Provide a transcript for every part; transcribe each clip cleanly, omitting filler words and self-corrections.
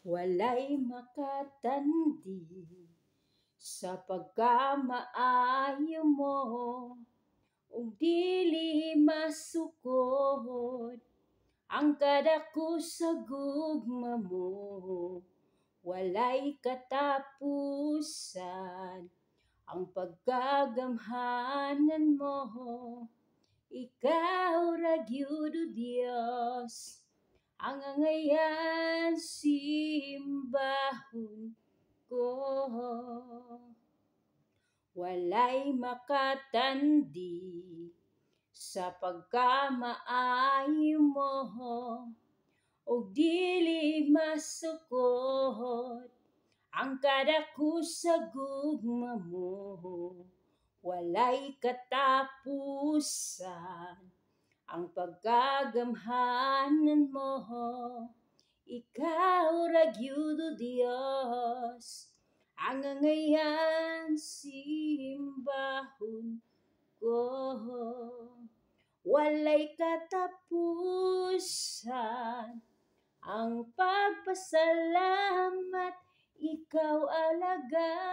Walay makatandi sa pagkamaayo mo, ug dili masukod ang kadako sa gugma mo. Walay katapusan ang pagkagamhanan mo. Ikaw ra gyud o Dios, ang angayan simbahon ko. Walay makatandi sa pagkamaayo mo, ug dili masukod ang kadako sa gugma mo. Walay katapusan ang pagkagamhanan mo. Ikaw ra gyud o Dios, ang angayan simbahon ko. Walay katapusan ang pagpasalamat, ikaw alagarahan.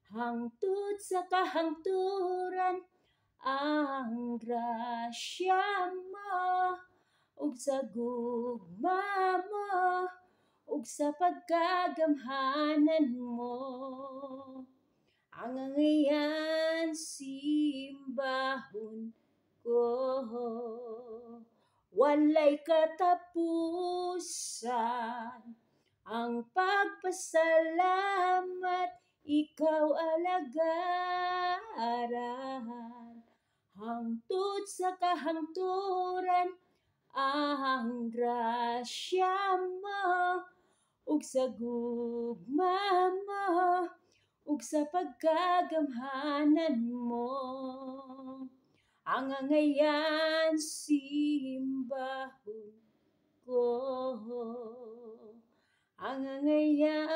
Hangtod sa kahangturan ang grasya mo, ug sa gugma mo, ug sa pagkagamhanan mo. Ang angayan simbahon ko. Walay katapusan ang pagpasalamat, ikaw alagarahan. Hangtod sa kahangturan ang grasya mo, ug sa gugma mo, ug sa pagkagamhanan mo. Ang angayan simbahon ko. Ang angayan